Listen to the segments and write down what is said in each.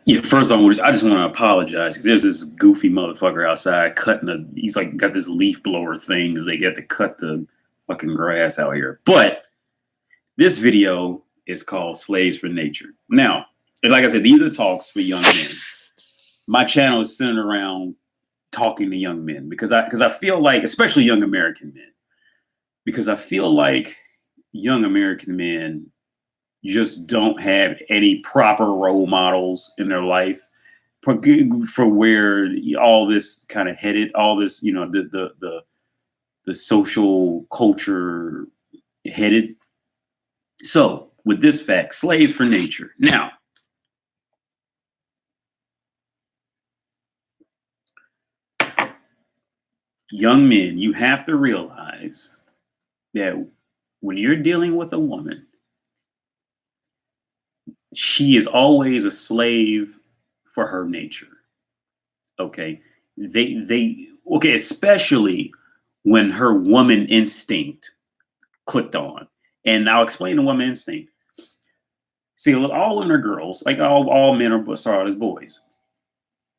Yeah, first I just want to apologize because there's this goofy motherfucker outside cutting he's like got this leaf blower thing because they get to cut the fucking grass out here. But this video is called Slaves for Nature. Now, like I said, these are talks for young men. My channel is centered around talking to young men because I feel like, especially young American men, because I feel like young American men just don't have any proper role models in their life for where all this kind of headed, all this, the social culture headed. So with this fact, slaves for nature. Now, young men, you have to realize that when you're dealing with a woman, she is always a slave for her nature. Okay. Okay, especially when her woman instinct clicked on. And I'll explain the woman instinct. See, all women are girls, like all men are started as boys.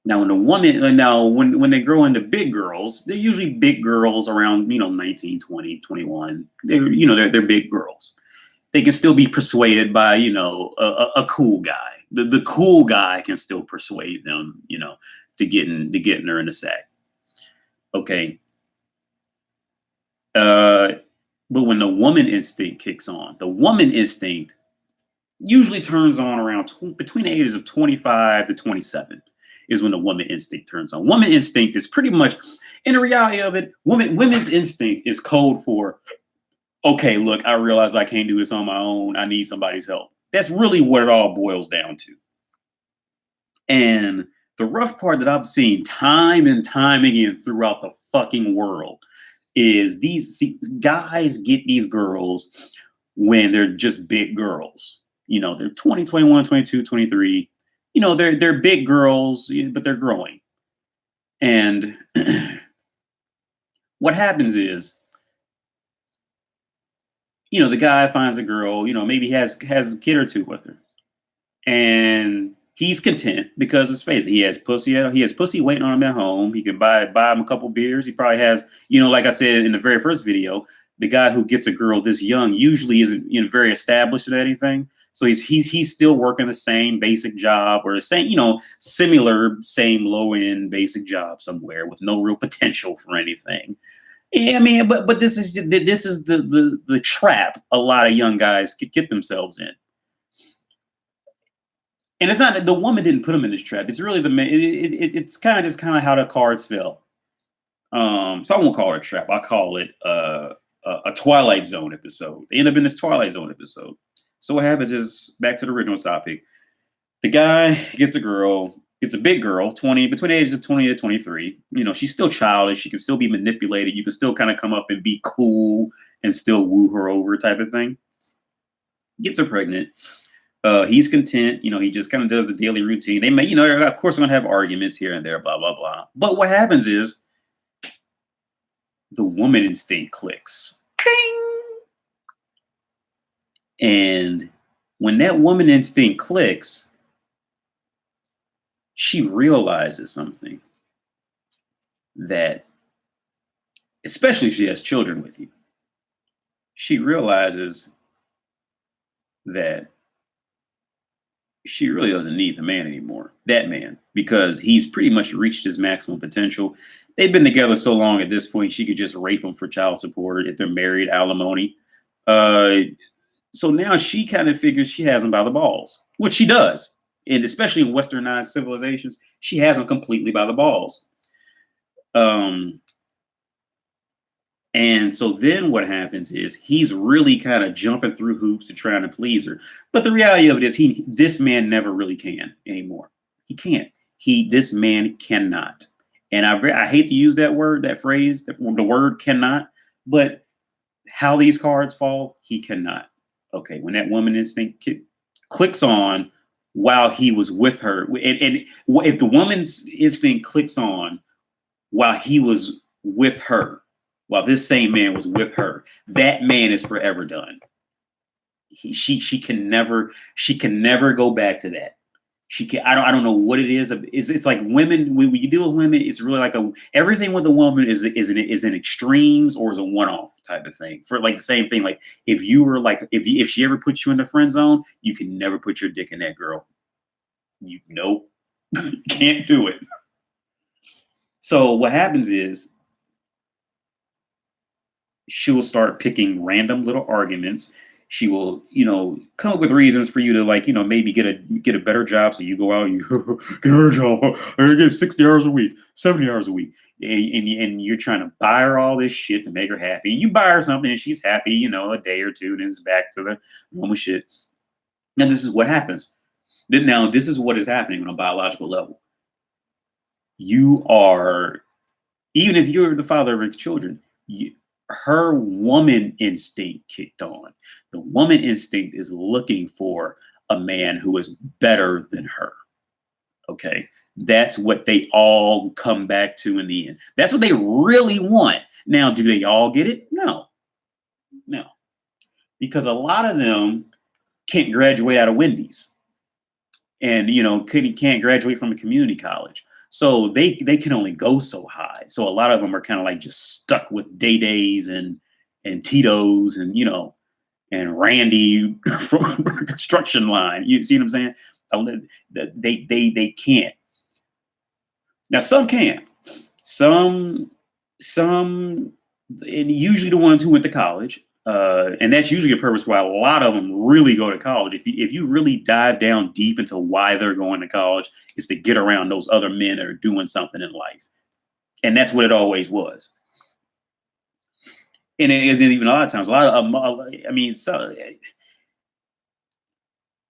Now, when they grow into big girls, they're usually big girls around 19, 20, 21. They're big girls. They can still be persuaded by a cool guy. The cool guy can still persuade them to getting her in the sack. Okay. But when the woman instinct kicks on, the woman instinct usually turns on around between the ages of 25 to 27 is when the woman instinct turns on. Woman instinct is pretty much, in the reality of it, women's instinct is code for, okay, look, I realize I can't do this on my own. I need somebody's help. That's really what it all boils down to. And the rough part that I've seen time and time again throughout the fucking world is these guys get these girls when they're just big girls. They're 20, 21, 22, 23. They're big girls, but they're growing. And what happens is, the guy finds a girl, maybe he has a kid or two with her. And he's content because, let's face it, he has pussy waiting on him at home. He can buy him a couple beers. He probably has, like I said in the very first video, the guy who gets a girl this young usually isn't very established at anything. So he's still working the same basic job or the same, similar, same low end basic job somewhere with no real potential for anything. Yeah, I mean, but this is the trap a lot of young guys could get themselves in. And it's not the woman didn't put him in this trap. It's really the man. It's kind of how the cards fell. So I won't call it a trap. I call it a Twilight Zone episode. They end up in this Twilight Zone episode. So what happens is, back to the original topic, the guy gets a girl. It's a big girl, between the ages of 20 to 23. She's still childish. She can still be manipulated. You can still kind of come up and be cool and still woo her over type of thing. Gets her pregnant. He's content. He just kind of does the daily routine. They may, of course, they're going to have arguments here and there, blah, blah, blah. But what happens is the woman instinct clicks. Ding! And when that woman instinct clicks, she realizes something that, especially if she has children with you, she realizes that she really doesn't need the man anymore, that man, because he's pretty much reached his maximum potential. They've been together so long at this point, she could just rape him for child support if they're married, alimony. So now she kind of figures she has him by the balls, which she does. And especially in westernized civilizations, she has him completely by the balls. And so then what happens is he's really kind of jumping through hoops and trying to please her. But the reality of it is this man never really can anymore. He can't. This man cannot. And I hate to use that phrase, the word cannot, but how these cards fall, he cannot. Okay, when that woman instinct clicks on while he was with her, and if the woman's instinct clicks on while he was with her, while this same man was with her, that man is forever done. She can never go back to that. She can I don't know what it is. It's like women when you deal with women, it's really like everything with a woman is in extremes or is a one-off type of thing. For like the same thing, like if you were like if she ever puts you in the friend zone, you can never put your dick in that girl. You know, can't do it. So what happens is she will start picking random little arguments. She will, come up with reasons for you to like, maybe get a better job. So you go out, you get a better job. I get 60 hours a week, 70 hours a week. And you're trying to buy her all this shit to make her happy. You buy her something and she's happy, a day or two, and it's back to the normal shit. Now this is what happens. Now this is what is happening on a biological level. You are, even if you're the father of her children, her woman instinct kicked on. The woman instinct is looking for a man who is better than her. Okay. That's what they all come back to in the end. That's what they really want. Now, do they all get it? No. No. Because a lot of them can't graduate out of Wendy's and, can't graduate from a community college. So they can only go so high. So a lot of them are kind of like just stuck with Day Days and Tito's and and Randy from construction line. You see what I'm saying? They can't. Now some can. Some and usually the ones who went to college. And that's usually a purpose why a lot of them really go to college. If you really dive down deep into why they're going to college, is to get around those other men that are doing something in life, and that's what it always was. And it isn't even a lot of times. A lot of, so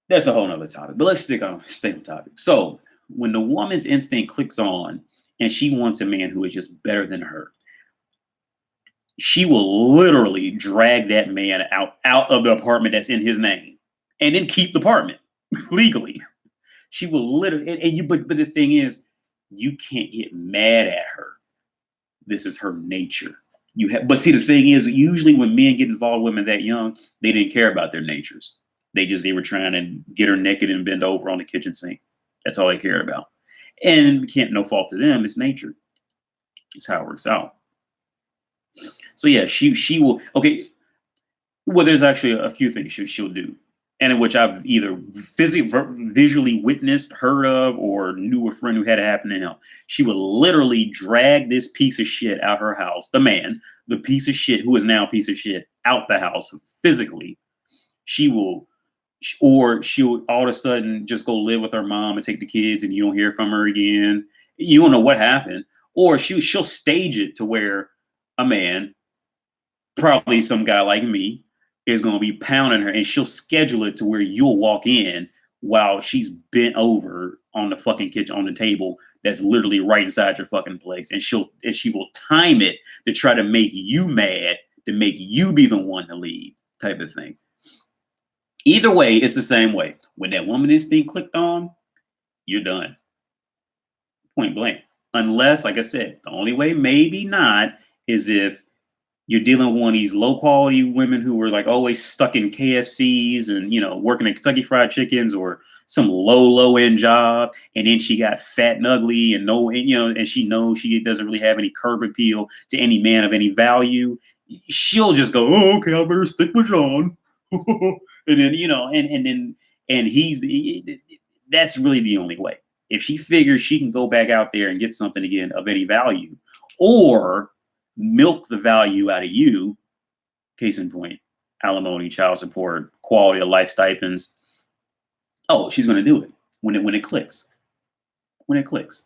that's a whole nother topic. But let's stay on topic. So when the woman's instinct clicks on, and she wants a man who is just better than her, she will literally drag that man out of the apartment that's in his name and then keep the apartment legally. She will literally, but the thing is, you can't get mad at her. This is her nature. But see, the thing is, usually when men get involved with women that young, they didn't care about their natures. They were trying to get her naked and bend over on the kitchen sink. That's all they cared about. And no fault to them. It's nature. It's how it works out. So yeah, she will. Okay, well, there's actually a few things she'll do, and in which I've either visually witnessed, heard of, or knew a friend who had it happen to him. She would literally drag this piece of shit out her house. The man, the piece of shit who is now a piece of shit, out the house physically. She'll all of a sudden just go live with her mom and take the kids, and you don't hear from her again. You don't know what happened, or she'll stage it to where a man, probably some guy like me, is going to be pounding her, and she'll schedule it to where you'll walk in while she's bent over on the fucking kitchen on the table that's literally right inside your fucking place, and she will time it to try to make you mad, to make you be the one to leave, type of thing. Either way, it's the same way. When that woman instinct clicked on, you're done. Point blank. Unless, like I said, the only way maybe not is if you're dealing with one of these low quality women who were like always stuck in KFCs and, working at Kentucky Fried Chickens or some low end job. And then she got fat and ugly and she knows she doesn't really have any curb appeal to any man of any value. She'll just go, oh, okay, I better stick with John. And then, that's really the only way. If she figures she can go back out there and get something again of any value, or milk the value out of you, case in point, alimony, child support, quality of life stipends. Oh, she's going to do it when it clicks. When it clicks.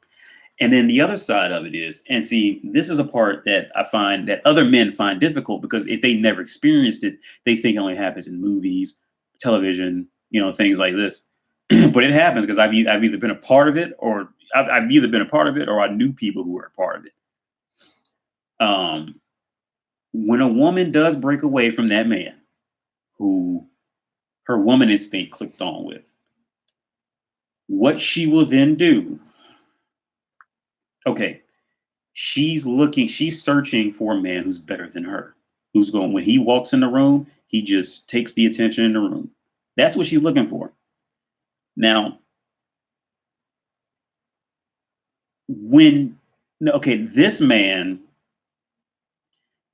And then the other side of it is, and see, this is a part that I find that other men find difficult, because if they never experienced it, they think it only happens in movies, television, things like this. But it happens because I've either been a part of it, or I've either been a part of it, or I knew people who were a part of it. When a woman does break away from that man who her woman instinct clicked on with, what she will then do, okay, she's searching for a man who's better than her, who's going, when he walks in the room, he just takes the attention in the room. That's what she's looking for. Now, when okay, this man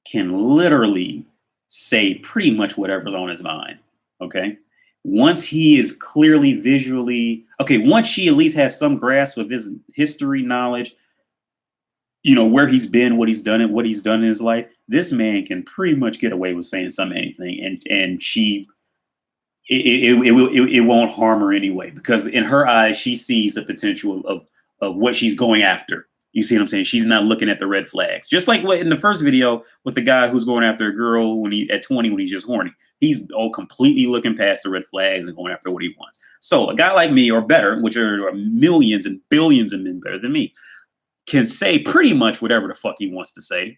can literally say pretty much whatever's on his mind. Okay. Once he is clearly visually okay, once she at least has some grasp of his history knowledge, where he's been, what he's done, and what he's done in his life, this man can pretty much get away with saying some anything, and she it won't harm her anyway because in her eyes she sees the potential of what she's going after. You see what I'm saying? She's not looking at the red flags. Just like what in the first video with the guy who's going after a girl when he at 20 when he's just horny. He's all completely looking past the red flags and going after what he wants. So a guy like me or better, which are millions and billions of men better than me, can say pretty much whatever the fuck he wants to say.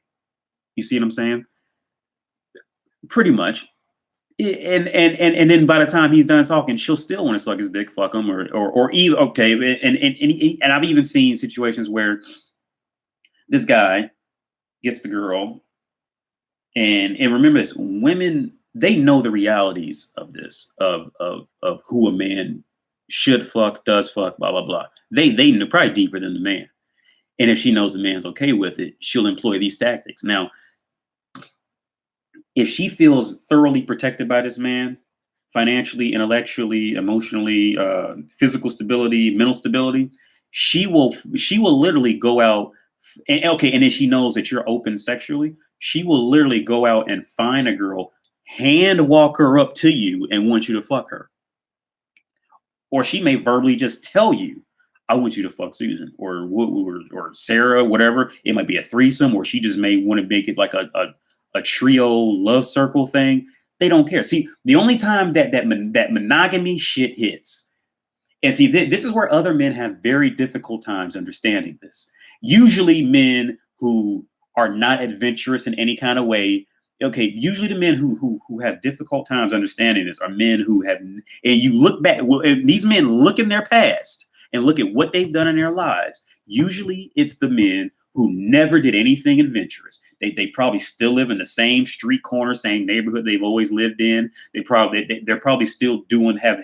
You see what I'm saying? Pretty much. And then by the time he's done talking, she'll still want to suck his dick, fuck him, or even okay. And I've even seen situations where this guy gets the girl, and remember this: women, they know the realities of this of who a man should fuck, does fuck, blah blah blah. They know probably deeper than the man, and if she knows the man's okay with it, she'll employ these tactics. Now, if she feels thoroughly protected by this man, financially, intellectually, emotionally, physical stability, mental stability, she will literally go out and okay, and then she knows that you're open sexually. She will literally go out and find a girl, hand walk her up to you, and want you to fuck her. Or she may verbally just tell you, "I want you to fuck Susan or Sarah, whatever." It might be a threesome, or she just may want to make it like a trio love circle thing. They don't care. See, the only time that monogamy shit hits, and see, this is where other men have very difficult times understanding this. Usually, men who are not adventurous in any kind of way. Okay, usually the men who have difficult times understanding this are men who have, and you look back, well, and these men look in their past and look at what they've done in their lives. Usually, it's the men who never did anything adventurous. They probably still live in the same street corner, same neighborhood they've always lived in. They're probably still have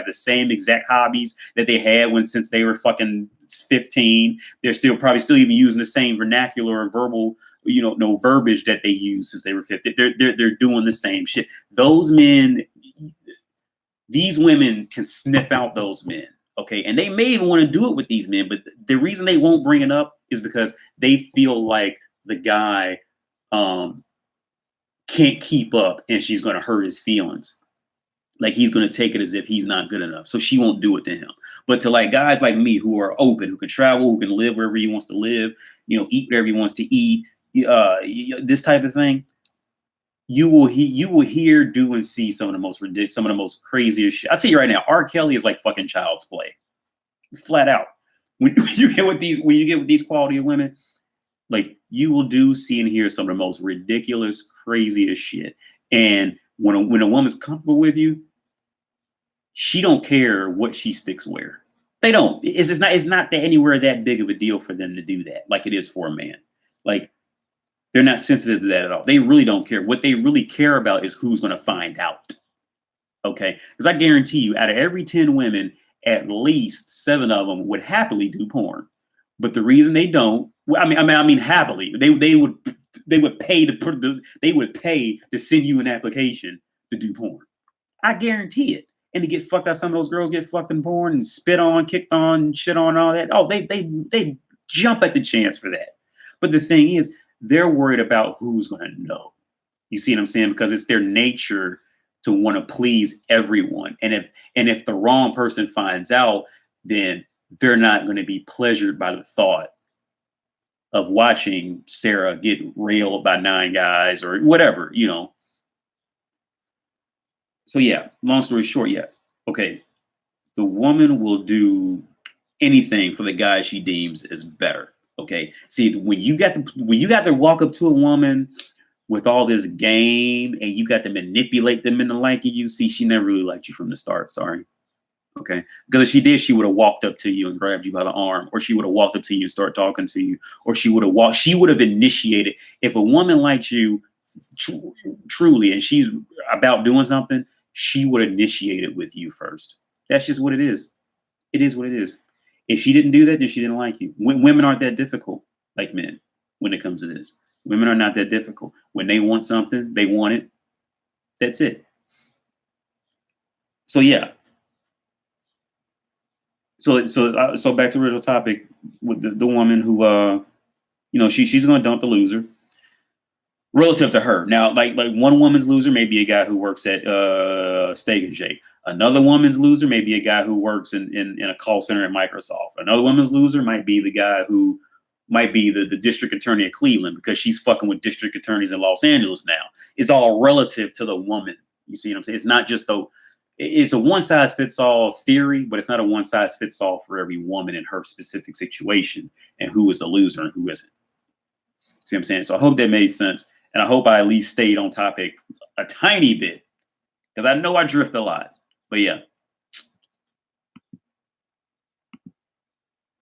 the same exact hobbies that they had since they were fucking 15. They're probably even using the same vernacular or verbal, no verbiage that they used since they were 15. They're doing the same shit. Those men, these women can sniff out those men. Okay, and they may even want to do it with these men, but the reason they won't bring it up is because they feel like the guy can't keep up and she's going to hurt his feelings. Like he's going to take it as if he's not good enough. So she won't do it to him. But to like guys like me who are open, who can travel, who can live wherever he wants to live, eat whatever he wants to eat, this type of thing, you will hear, do, and see some of the most ridiculous, some of the most craziest shit. I'll tell you right now, R. Kelly is like fucking child's play. Flat out. When you get with these quality of women, like you will do, see, and hear some of the most ridiculous, craziest shit. And when a woman's comfortable with you, she don't care what she sticks where. They don't. It's not anywhere that big of a deal for them to do that, like it is for a man. Like they're not sensitive to that at all. They really don't care. What they really care about is who's going to find out. Okay, because I guarantee you, out of every 10 women, at least 7 of them would happily do porn. But the reason they don't, I mean, happily, they would pay to send you an application to do porn. I guarantee it. And to get fucked out, some of those girls get fucked in porn and spit on, kicked on, shit on, all that. Oh, they jump at the chance for that. But the thing is, they're worried about who's going to know. You see what I'm saying? Because it's their nature to want to please everyone. And if the wrong person finds out, then they're not going to be pleasured by the thought of watching Sarah get railed by 9 guys or whatever, So yeah, long story short, yeah. Okay. The woman will do anything for the guy she deems as better. Okay. See, when you got to walk up to a woman with all this game and you got to manipulate them into liking you, see, she never really liked you from the start. Sorry. Okay. Because if she did, she would have walked up to you and grabbed you by the arm, or she would have walked up to you and started talking to you, or she would have initiated. If a woman likes you truly and she's about doing something, she would initiate it with you first. That's just what it is. It is what it is. If she didn't do that, then she didn't like you. Women aren't that difficult like men when it comes to this. Women are not that difficult. When they want something, they want it. That's it. So yeah. So back to the original topic with the woman who she's gonna dump the loser relative to her. Now, like one woman's loser may be a guy who works at Steak and Shake. Another woman's loser may be a guy who works in a call center at Microsoft. Another woman's loser might be the guy who might be the district attorney of Cleveland because she's fucking with district attorneys in Los Angeles now. It's all relative to the woman. You see what I'm saying? It's not just it's a one size fits all theory, but it's not a one size fits all for every woman in her specific situation and who is a loser and who isn't. See what I'm saying? So I hope that made sense. And I hope I at least stayed on topic a tiny bit because I know I drift a lot. But yeah.